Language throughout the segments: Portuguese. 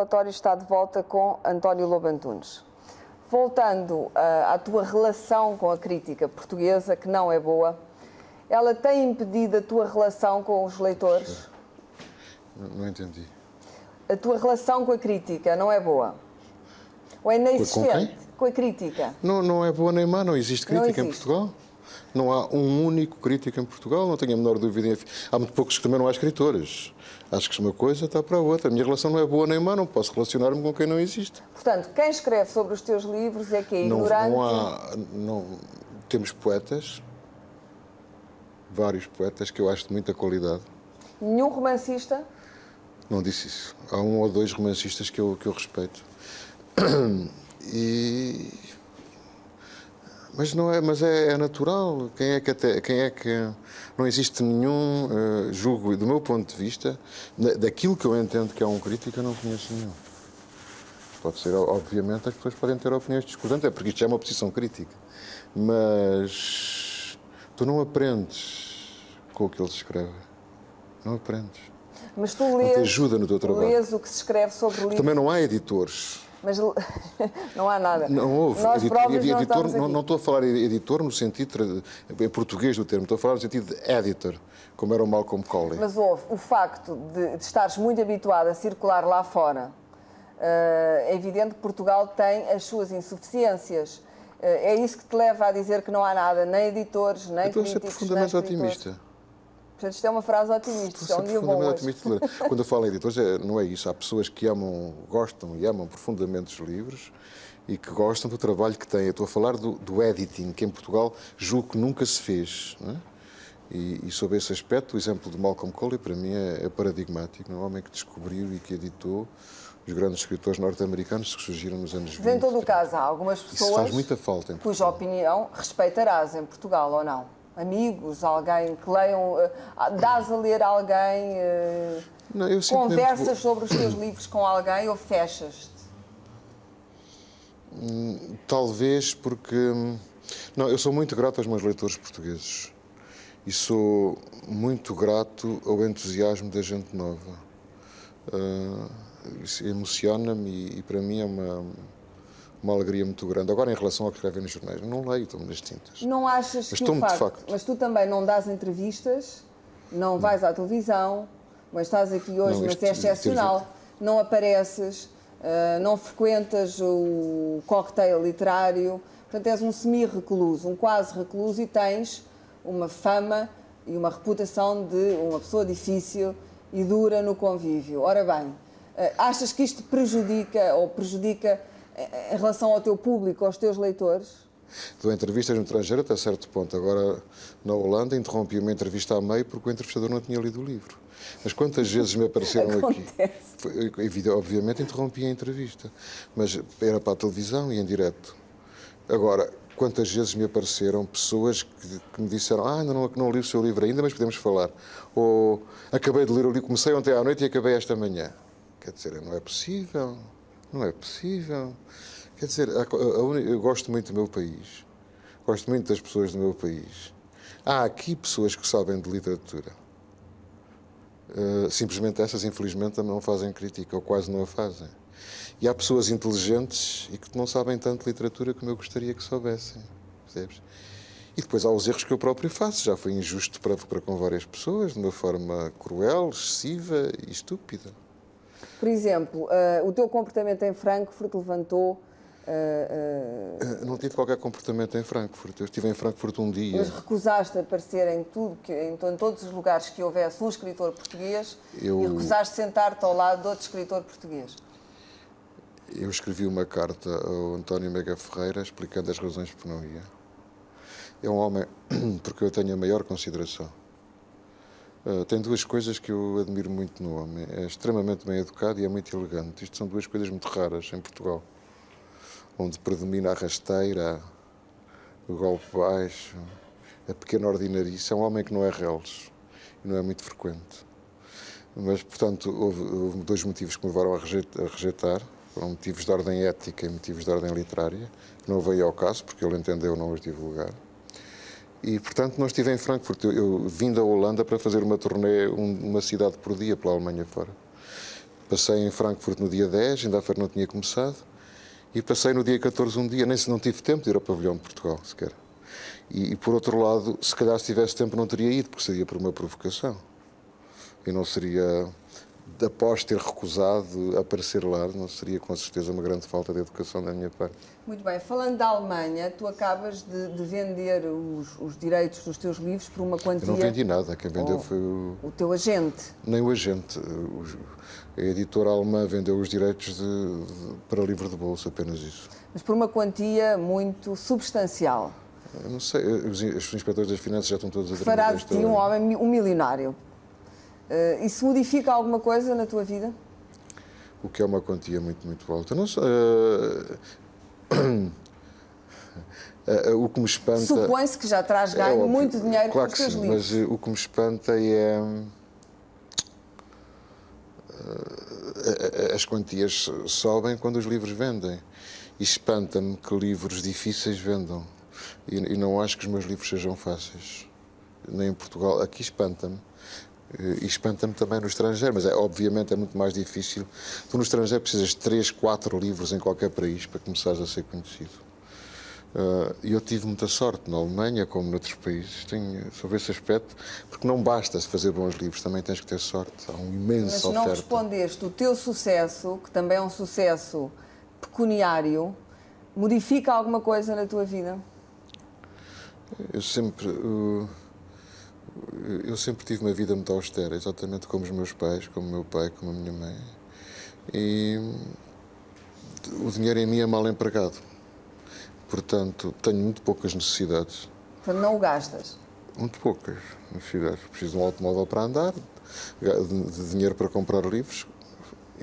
falatório está de volta com António Lobo Antunes. Voltando à tua relação com a crítica portuguesa, que não é boa, ela tem impedido a tua relação com os leitores? Não entendi. A tua relação com a crítica não é boa? Ou é inexistente? Com a crítica? Não é boa nem má, não existe crítica em Portugal. Não há um único crítico em Portugal, não tenho a menor dúvida. Há muito poucos que também não há escritores. Acho que uma coisa está para a outra. A minha relação não é boa nem má, não posso relacionar-me com quem não existe. Portanto, quem escreve sobre os teus livros é que é ignorante? Temos poetas, vários poetas que eu acho de muita qualidade. Nenhum romancista? Não disse isso. Há um ou dois romancistas que eu respeito. Mas é natural. Quem é que não existe nenhum julgo, do meu ponto de vista, daquilo que eu entendo que é um crítico, eu não conheço nenhum. Pode ser, obviamente, as pessoas podem ter opiniões discordantes, é porque isto já é uma posição crítica. Mas tu não aprendes com o que eles escrevem. Não aprendes. Mas tu lês, não te ajuda no teu trabalho. Lês o que se escreve sobre livros. Também não há editores. Mas não há nada. Não houve. Nós próprios não estamos aqui. Não estou a falar editor no sentido em português do termo, estou a falar no sentido de editor, como era o Malcolm Cowley. Mas houve o facto de estares muito habituado a circular lá fora. É evidente que Portugal tem as suas insuficiências. É isso que te leva a dizer que não há nada, nem editores, nem críticos, nem escritores. Estou a ser profundamente otimista. Portanto, isto é uma frase otimista. Isto é um dia bom hoje. Quando eu falo em editores, não é isso. Há pessoas que gostam e amam profundamente os livros e que gostam do trabalho que têm. Eu estou a falar do editing, que em Portugal julgo que nunca se fez. Não é? E sob esse aspecto, o exemplo de Malcolm Cowley, para mim, é paradigmático. Um homem que descobriu e que editou os grandes escritores norte-americanos que surgiram nos anos 20. Em todo o caso, há algumas pessoas isso faz muita falta em Portugal. Cuja opinião respeitarás em Portugal, ou não? Amigos, alguém que leiam, dás a ler a alguém, não, eu conversas sobre os teus livros com alguém ou fechas-te? Talvez porque... Não, eu sou muito grato aos meus leitores portugueses e sou muito grato ao entusiasmo da gente nova. Isso emociona-me e para mim é uma alegria muito grande. Agora, em relação ao que escrevem nos jornais, não leio, estou-me nas tintas. Não achas que o facto... Mas tu também não dás entrevistas, não vais à televisão, mas estás aqui hoje, mas é excepcional, não apareces, não frequentas o cocktail literário, portanto és um semi-recluso, um quase recluso e tens uma fama e uma reputação de uma pessoa difícil e dura no convívio. Ora bem, achas que isto prejudica em relação ao teu público, aos teus leitores? Dou entrevistas no estrangeiro até certo ponto. Agora, na Holanda, interrompi uma entrevista a meio porque o entrevistador não tinha lido o livro. Mas quantas vezes me apareceram aqui? Obviamente interrompi a entrevista, mas era para a televisão e em direto. Agora, quantas vezes me apareceram pessoas que me disseram ainda não li o seu livro ainda, mas podemos falar. Ou acabei de ler o livro, comecei ontem à noite e acabei esta manhã. Quer dizer, não é possível. Não é possível. Quer dizer, eu gosto muito do meu país. Gosto muito das pessoas do meu país. Há aqui pessoas que sabem de literatura. Simplesmente essas, infelizmente, não fazem crítica, ou quase não a fazem. E há pessoas inteligentes e que não sabem tanto de literatura como eu gostaria que soubessem. Percebes? E depois há os erros que eu próprio faço. Já fui injusto para com várias pessoas, de uma forma cruel, excessiva e estúpida. Por exemplo, o teu comportamento em Frankfurt levantou... Não tive qualquer comportamento em Frankfurt. Eu estive em Frankfurt um dia. Mas recusaste aparecer em todos os lugares que houvesse um escritor português e recusaste sentar-te ao lado de outro escritor português. Eu escrevi uma carta ao António Mega Ferreira explicando as razões por não ia. É um homem porque eu tenho a maior consideração. Tem duas coisas que eu admiro muito no homem. É extremamente bem educado e é muito elegante. Isto são duas coisas muito raras em Portugal, onde predomina a rasteira, o golpe baixo, a pequena ordinarice. É um homem que não é reles e não é muito frequente. Mas, portanto, houve dois motivos que me levaram a rejeitar. Foram motivos de ordem ética e motivos de ordem literária, que não veio ao caso, porque ele entendeu não os divulgar. E, portanto, não estive em Frankfurt. Eu vim da Holanda para fazer uma turnê, uma cidade por dia, pela Alemanha fora. Passei em Frankfurt no dia 10, ainda a feira não tinha começado, e passei no dia 14 um dia, nem se não tive tempo de ir ao pavilhão de Portugal, sequer. E por outro lado, se calhar se tivesse tempo não teria ido, porque seria por uma provocação. E não seria, após ter recusado aparecer lá, não seria com certeza uma grande falta de educação da minha parte. Muito bem, falando da Alemanha, tu acabas de vender os direitos dos teus livros por uma quantia... Eu não vendi nada, quem vendeu foi o teu agente. Nem o agente. A editora alemã vendeu os direitos para livro de bolso, apenas isso. Mas por uma quantia muito substancial. Eu não sei, os inspectores das finanças já estão todos a dormir. Fará de ti um homem, um milionário. Isso modifica alguma coisa na tua vida? O que é uma quantia muito, muito alta? Não sei. O que me espanta... Supõe-se que já terás ganho muito dinheiro com os teus livros. Mas o que me espanta é... As quantias sobem quando os livros vendem. E espanta-me que livros difíceis vendam. E não acho que os meus livros sejam fáceis. Nem em Portugal. Aqui espanta-me. E espanta-me também no estrangeiro, mas obviamente é muito mais difícil. Tu no estrangeiro precisas de 3, 4 livros em qualquer país para começares a ser conhecido. E eu tive muita sorte na Alemanha, como noutros países, sobre esse aspecto, porque não basta fazer bons livros, também tens que ter sorte. Há uma imensa oferta. Mas não respondeste, o teu sucesso, que também é um sucesso pecuniário, modifica alguma coisa na tua vida? Eu sempre tive uma vida muito austera, exatamente como os meus pais, como o meu pai, como a minha mãe. E o dinheiro em mim é mal empregado. Portanto, tenho muito poucas necessidades. Portanto, não o gastas? Muito poucas necessidades. Preciso de um automóvel para andar, de dinheiro para comprar livros.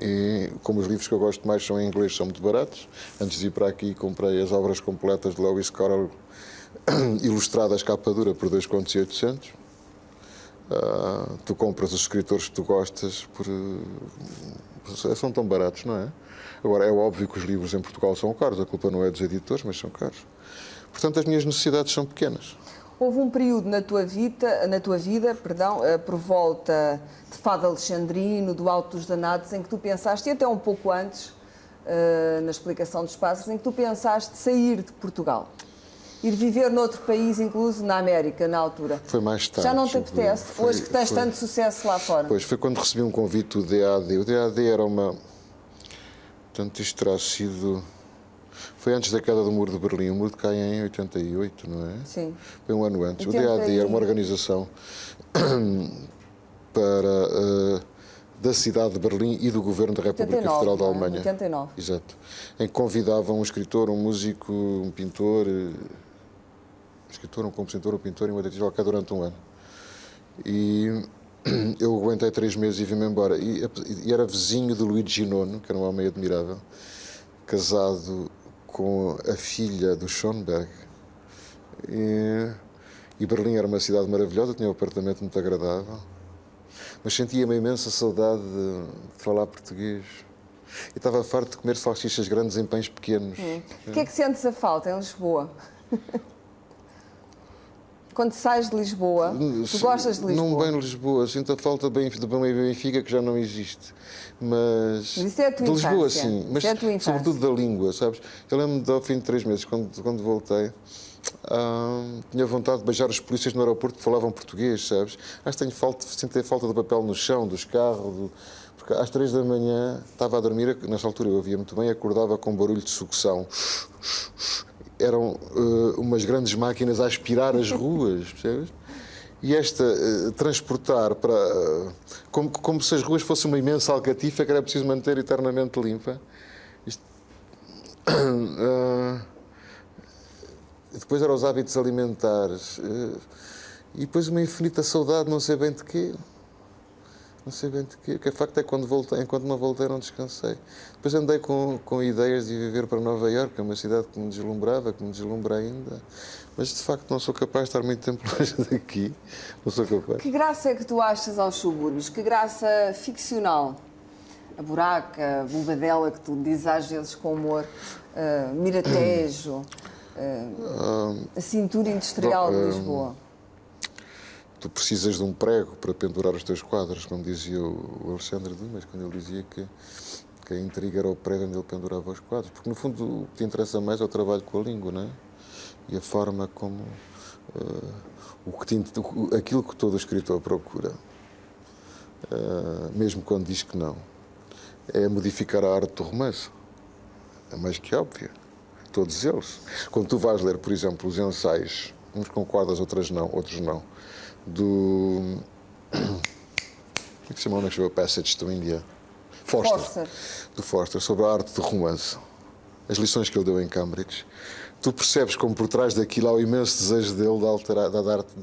E como os livros que eu gosto mais são em inglês, são muito baratos. Antes de ir para aqui, comprei as obras completas de Lewis Carroll, ilustradas capa dura, por 2,8 contos. Tu compras os escritores que tu gostas são tão baratos, não é? Agora, é óbvio que os livros em Portugal são caros, a culpa não é dos editores, mas são caros. Portanto, as minhas necessidades são pequenas. Houve um período na tua vida, por volta de Fado Alexandrino, do Alto dos Danados, em que tu pensaste, e até um pouco antes, na explicação dos passos, em que tu pensaste sair de Portugal. Ir viver noutro país, incluso na América, na altura. Foi mais tarde. Já não te apetece, hoje que tens tanto sucesso lá fora? Pois, foi quando recebi um convite do DAD. O DAD era uma... Portanto, isto terá sido... Foi antes da queda do Muro de Berlim. O muro cai em 88, não é? Sim. Foi um ano antes. O DAD era uma organização da cidade de Berlim e do Governo da República Federal da Alemanha. 89. Exato. Em que convidavam um escritor, um músico, um pintor... um compositor, um pintor e um atriz cá durante um ano. E eu aguentei 3 meses e vim-me embora. E era vizinho do Luigi Nono, que era um homem admirável, casado com a filha do Schoenberg. E Berlim era uma cidade maravilhosa, tinha um apartamento muito agradável, mas sentia uma imensa saudade de falar português. E estava farto de comer salsichas grandes em pães pequenos. O que é que sentes a falta em Lisboa? Quando sais de Lisboa, tu gostas de Lisboa? Não bem Lisboa, sinto a falta de Benfica, que já não existe. Mas isso é a tua de Lisboa, infância. sim. Mas é a tua infância. Sobretudo da língua, sabes? Eu lembro-me ao fim de 3 meses, quando voltei, tinha vontade de beijar os polícias no aeroporto que falavam português, sabes? Acho que sinto falta de papel no chão, dos carros, porque às 3 da manhã estava a dormir, nessa altura eu ouvia muito bem, acordava com um barulho de sucção. Eram umas grandes máquinas a aspirar as ruas, percebes? E transportar para... como se as ruas fossem uma imensa alcatifa que era preciso manter eternamente limpa. Depois eram os hábitos alimentares. E depois uma infinita saudade, não sei bem de quê. Não sei bem de quê. O que é facto é que enquanto não voltei, não descansei. Depois andei com ideias de viver para Nova Iorque, uma cidade que me deslumbrava, que me deslumbra ainda. Mas, de facto, não sou capaz de estar muito tempo longe daqui. Não sou capaz. Que graça é que tu achas aos subúrbios? Que graça ficcional? A Buraca, a Bobadela, que tu dizes às vezes com humor, Miratejo, a cintura industrial de Lisboa. Tu precisas de um prego para pendurar os teus quadros, como dizia o Alexandre Dumas, quando ele dizia que a intriga era o prego onde ele pendurava os quadros. Porque, no fundo, o que te interessa mais é o trabalho com a língua, não é? E a forma como... aquilo que todo escritor procura, mesmo quando diz que não, é modificar a arte do romance. É mais que óbvio. Todos eles. Quando tu vais ler, por exemplo, os ensaios, uns concordas, outros não, do... Como é que se chama o nome que chama Passage to India? Forster. Do Forster, sobre a arte do romance. As lições que ele deu em Cambridge. Tu percebes como por trás daquilo há o imenso desejo dele de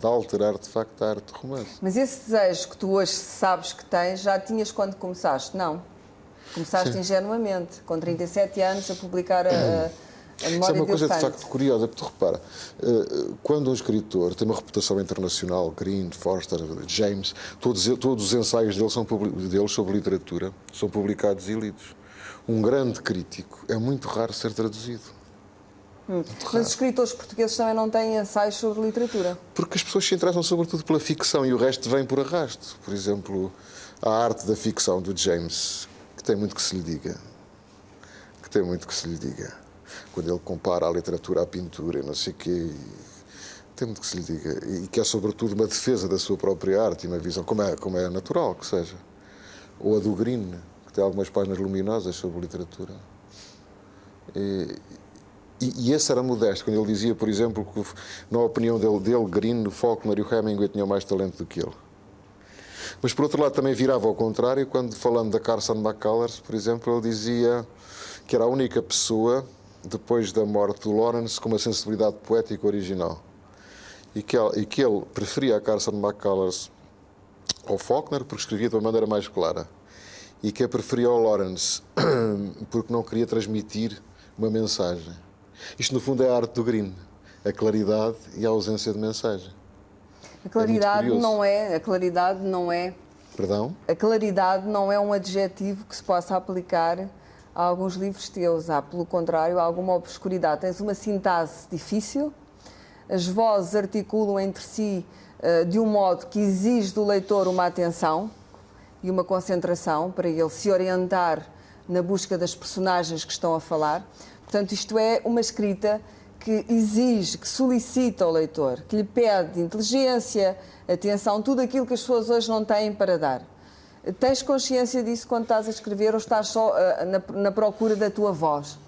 alterar de facto a arte do romance. Mas esse desejo que tu hoje sabes que tens, já tinhas quando começaste, não? Começaste Sim. ingenuamente, com 37 anos, a publicar a Memória Isso é uma de coisa Elefante. de facto curiosa, porque tu repara, quando um escritor tem uma reputação internacional, Green, Forster, James, todos os ensaios deles sobre literatura são publicados e lidos. Um grande crítico é muito raro ser traduzido. Mas os escritores portugueses também não têm ensaios sobre literatura? Porque as pessoas se interessam sobretudo pela ficção e o resto vem por arrasto. Por exemplo, a arte da ficção do James, que tem muito que se lhe diga. Quando ele compara a literatura à pintura e não sei o quê, tem muito que se lhe diga. E que é sobretudo uma defesa da sua própria arte e uma visão, como é natural que seja. Ou a do Green, que tem algumas páginas luminosas sobre literatura. E esse era modesto, quando ele dizia, por exemplo, que, na opinião dele Green, o Faulkner e o Hemingway tinham mais talento do que ele. Mas, por outro lado, também virava ao contrário, quando, falando da Carson McCullers, por exemplo, ele dizia que era a única pessoa, depois da morte do Lawrence, com uma sensibilidade poética original. E que ele preferia a Carson McCullers ao Faulkner, porque escrevia de uma maneira mais clara. E que a preferia ao Lawrence, porque não queria transmitir uma mensagem. Isto, no fundo, é a arte do Green. A claridade e a ausência de mensagem. A claridade não é... Perdão? A claridade não é um adjetivo que se possa aplicar a alguns livros teus. Há, pelo contrário, alguma obscuridade. Tens uma sintase difícil, as vozes articulam entre si de um modo que exige do leitor uma atenção e uma concentração para ele se orientar na busca das personagens que estão a falar. Portanto, isto é uma escrita que exige, que solicita ao leitor, que lhe pede inteligência, atenção, tudo aquilo que as pessoas hoje não têm para dar. Tens consciência disso quando estás a escrever ou estás só na procura da tua voz?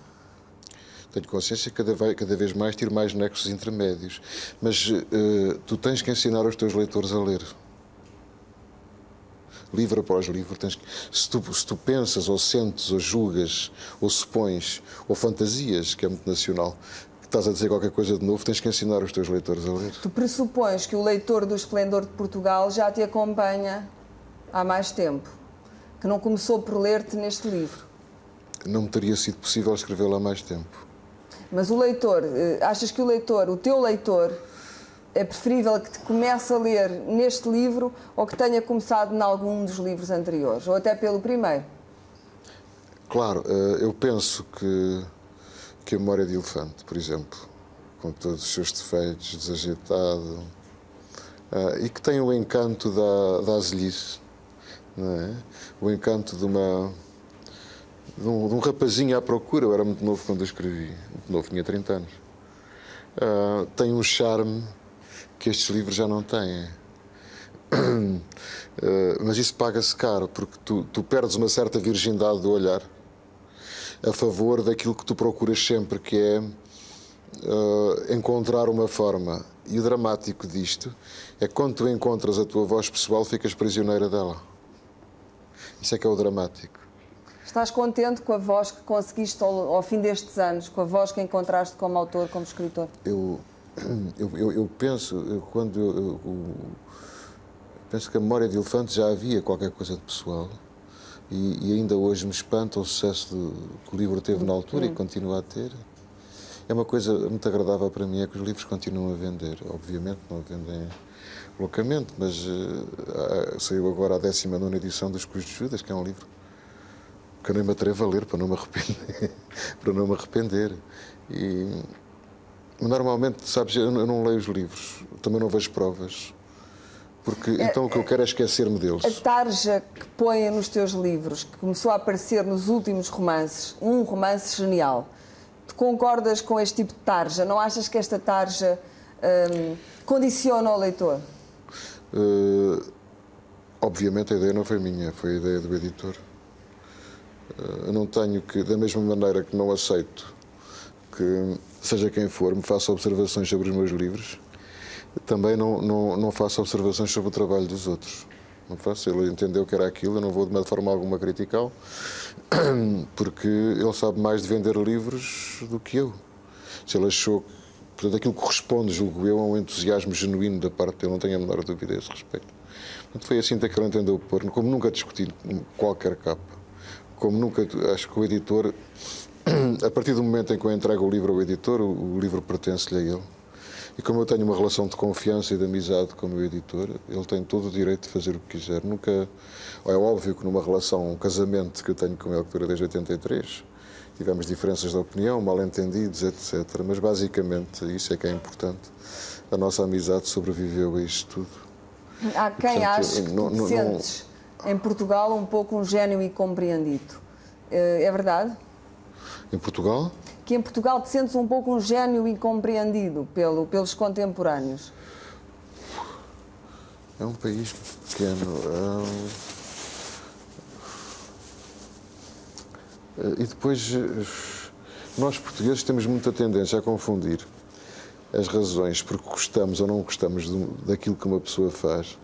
Tenho consciência que cada vez mais tiro mais nexos intermédios. Mas tu tens que ensinar os teus leitores a ler. Livro após livro, se tu pensas, ou sentes, ou julgas, ou supões, ou fantasias, que é muito nacional, que estás a dizer qualquer coisa de novo, tens que ensinar os teus leitores a ler. Tu pressupões que o leitor do Esplendor de Portugal já te acompanha há mais tempo, que não começou por ler-te neste livro. Não me teria sido possível escrevê-lo há mais tempo. Mas o leitor, achas que o teu leitor, é preferível que te comece a ler neste livro ou que tenha começado em algum dos livros anteriores, ou até pelo primeiro? Claro, eu penso que a Memória de Elefante, por exemplo, com todos os seus defeitos, desajeitado, e que tem o encanto da azelhice, não é? O encanto de um rapazinho à procura. Eu era muito novo quando eu escrevi, muito novo, tinha 30 anos. Tem um charme que estes livros já não têm. Mas isso paga-se caro, porque tu perdes uma certa virgindade do olhar a favor daquilo que tu procuras sempre, que é encontrar uma forma. E o dramático disto é que quando tu encontras a tua voz pessoal, ficas prisioneira dela. Isso é que é o dramático. Estás contente com a voz que conseguiste ao fim destes anos, com a voz que encontraste como autor, como escritor? Eu penso, penso que a Memória de Elefante já havia qualquer coisa de pessoal e ainda hoje me espanta o sucesso que o livro teve na altura e continua a ter. É uma coisa muito agradável para mim, é que os livros continuam a vender. Obviamente não vendem loucamente, mas saiu agora a 19ª edição dos Cruz de Judas, que é um livro que eu nem me atrevo a ler para não me arrepender. Normalmente, sabes, eu não leio os livros, também não vejo provas. Porque então o que eu quero é esquecer-me deles. A tarja que põe nos teus livros, que começou a aparecer nos últimos romances, um romance genial, tu concordas com este tipo de tarja? Não achas que esta tarja condiciona o leitor? Obviamente a ideia não foi minha, foi a ideia do editor. Eu não tenho que, da mesma maneira que não aceito que, seja quem for, me faça observações sobre os meus livros, também não faço observações sobre o trabalho dos outros. Não faço. Ele entendeu que era aquilo, eu não vou de forma alguma criticá-lo, porque ele sabe mais de vender livros do que eu. Se ele achou, portanto, aquilo corresponde, julgo eu, a um entusiasmo genuíno da parte dele, não tenho a menor dúvida a esse respeito. Portanto, foi assim que ele entendeu pôr, como nunca discuti qualquer capa, como nunca, acho que o editor, a partir do momento em que eu entrego o livro ao editor, o livro pertence-lhe a ele. E como eu tenho uma relação de confiança e de amizade com o meu editor, ele tem todo o direito de fazer o que quiser. Nunca, é óbvio que numa relação, um casamento que eu tenho com ele, que dura desde 83, tivemos diferenças de opinião, mal-entendidos, etc. Mas basicamente, isso é que é importante, a nossa amizade sobreviveu a isto tudo. Há quem ache que tu te sentes em Portugal um pouco um gênio incompreendido. É verdade? Em Portugal? Que em Portugal te sentes um pouco um gênio incompreendido pelos contemporâneos. É um país pequeno. E depois, nós portugueses temos muita tendência a confundir as razões porque gostamos ou não gostamos daquilo que uma pessoa faz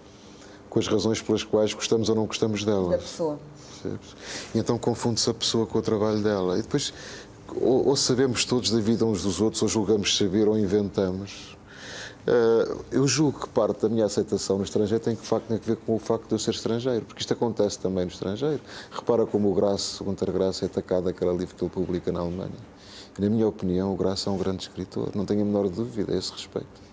com as razões pelas quais gostamos ou não gostamos dela. Da pessoa. E então confunde-se a pessoa com o trabalho dela. E depois, ou sabemos todos da vida uns dos outros, ou julgamos saber, ou inventamos. Eu julgo que parte da minha aceitação no estrangeiro tem a ver com o facto de eu ser estrangeiro, porque isto acontece também no estrangeiro. Repara como o Gunter Grass é atacado aquele livro que ele publica na Alemanha. E, na minha opinião, o Grass é um grande escritor. Não tenho a menor dúvida a esse respeito.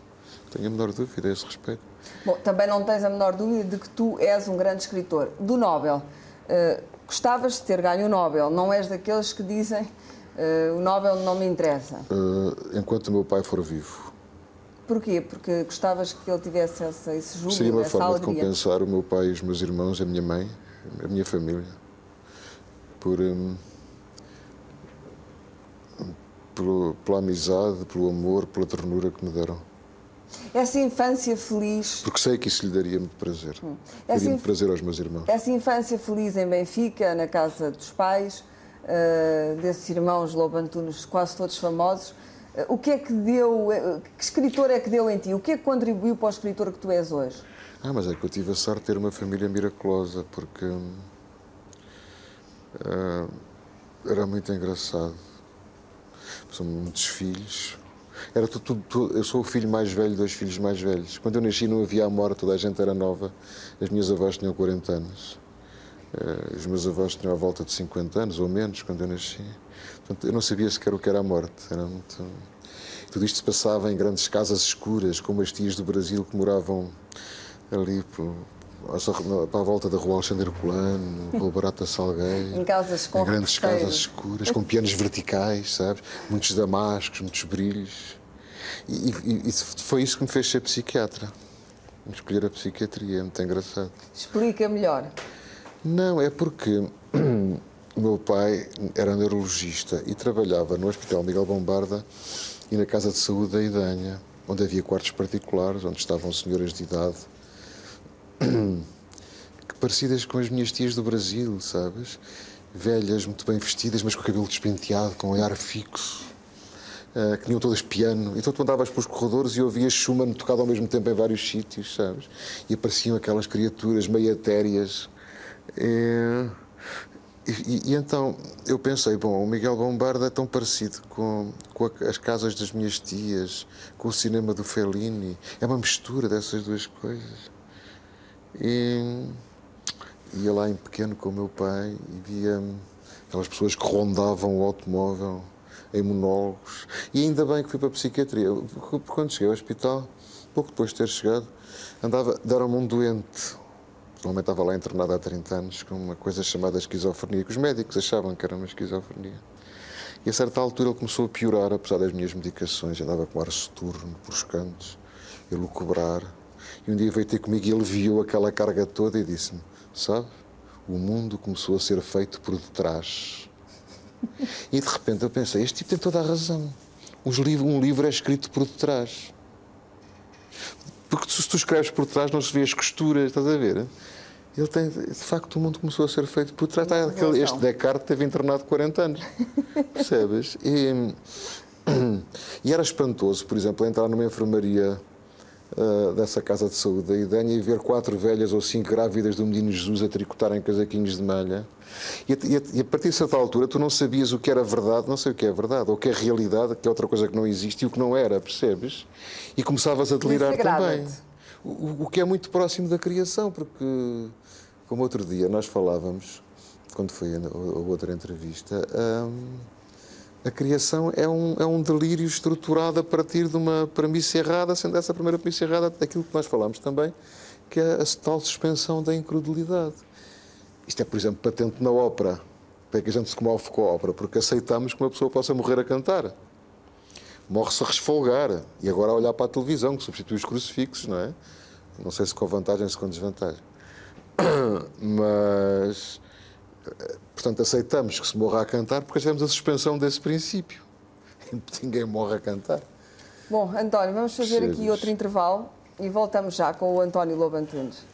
Não tenho a menor dúvida a esse respeito. Bom, também não tens a menor dúvida de que tu és um grande escritor. Do Nobel, gostavas de ter ganho o Nobel, não és daqueles que dizem o Nobel não me interessa? Enquanto o meu pai for vivo. Porquê? Porque gostavas que ele tivesse esse júbilo, seria uma essa forma alegria? de compensar o meu pai e os meus irmãos, a minha mãe, a minha família, pela amizade, pelo amor, pela ternura que me deram. Essa infância feliz... Porque sei que isso lhe daria muito prazer. Daria muito prazer aos meus irmãos. Essa infância feliz em Benfica, na casa dos pais, desses irmãos Lobo Antunes, quase todos famosos, o que é que deu... Que escritor é que deu em ti? O que é que contribuiu para o escritor que tu és hoje? Mas é que eu tive a sorte de ter uma família miraculosa, porque era muito engraçado. São muitos filhos. Era eu sou o filho mais velho de 2 filhos mais velhos. Quando eu nasci não havia a morte, toda a gente era nova. As minhas avós tinham 40 anos. Os meus avós tinham à volta de 50 anos ou menos quando eu nasci. Portanto, eu não sabia sequer o que era a morte. Tudo isto se passava em grandes casas escuras, como as tias do Brasil que moravam ali para a volta da Rua Alexandre Herculano, Rua Barata Salgueiro. Em casas com grandes casas escuras, com pianos verticais, sabes? Muitos damascos, muitos brilhos. E foi isso que me fez ser psiquiatra. Escolher a psiquiatria, é muito engraçado. Explica melhor. Não, é porque o meu pai era neurologista e trabalhava no Hospital Miguel Bombarda e na Casa de Saúde da Idanha, onde havia quartos particulares, onde estavam senhoras de idade, que parecidas com as minhas tias do Brasil, sabes? Velhas, muito bem vestidas, mas com o cabelo despenteado, com um ar fixo, que tinham todas piano. Então tu andavas pelos corredores e ouvias Schumann tocado ao mesmo tempo em vários sítios, sabes? E apareciam aquelas criaturas meio etéreas. E então eu pensei, bom, o Miguel Bombarda é tão parecido com as casas das minhas tias, com o cinema do Fellini. É uma mistura dessas duas coisas. E ia lá em pequeno com o meu pai e via aquelas pessoas que rondavam o automóvel em monólogos. E ainda bem que fui para a psiquiatria. Porque quando cheguei ao hospital, pouco depois de ter chegado, deram-me um doente. Normalmente estava lá internado há 30 anos com uma coisa chamada esquizofrenia, que os médicos achavam que era uma esquizofrenia. E a certa altura ele começou a piorar, apesar das minhas medicações. Andava com ar soturno, pelos cantos, a lucubrar. E um dia veio ter comigo e ele viu aquela carga toda e disse-me, sabe, o mundo começou a ser feito por detrás. E de repente eu pensei, este tipo tem toda a razão. Um livro é escrito por detrás. Porque se tu escreves por trás não se vê as costuras, estás a ver? Ele tem, de facto, o mundo começou a ser feito por trás. Este Descartes teve internado 40 anos. Percebes? E era espantoso, por exemplo, entrar numa enfermaria dessa casa de saúde da Idanha e ver 4 velhas ou 5 grávidas do menino Jesus a tricotarem casaquinhos de malha. E a partir de certa altura tu não sabias o que era verdade, não sei o que é verdade, ou o que é realidade, que é outra coisa que não existe, e o que não era, percebes? E começavas a delirar também. O que é muito próximo da criação, porque, como outro dia nós falávamos, quando foi a outra entrevista, a criação é um delírio estruturado a partir de uma premissa errada, sendo essa primeira premissa errada daquilo que nós falámos também, que é a tal suspensão da incredulidade. Isto é, por exemplo, patente na ópera. Para que a gente se comove com a ópera? Porque aceitamos que uma pessoa possa morrer a cantar. Morre-se a resfolgar. E agora a olhar para a televisão, que substitui os crucifixos, não é? Não sei se com vantagem ou se com desvantagem. Mas, portanto, aceitamos que se morra a cantar porque achamos a suspensão desse princípio. Ninguém morre a cantar. Bom, António, vamos fazer aqui outro intervalo e voltamos já com o António Lobo Antunes.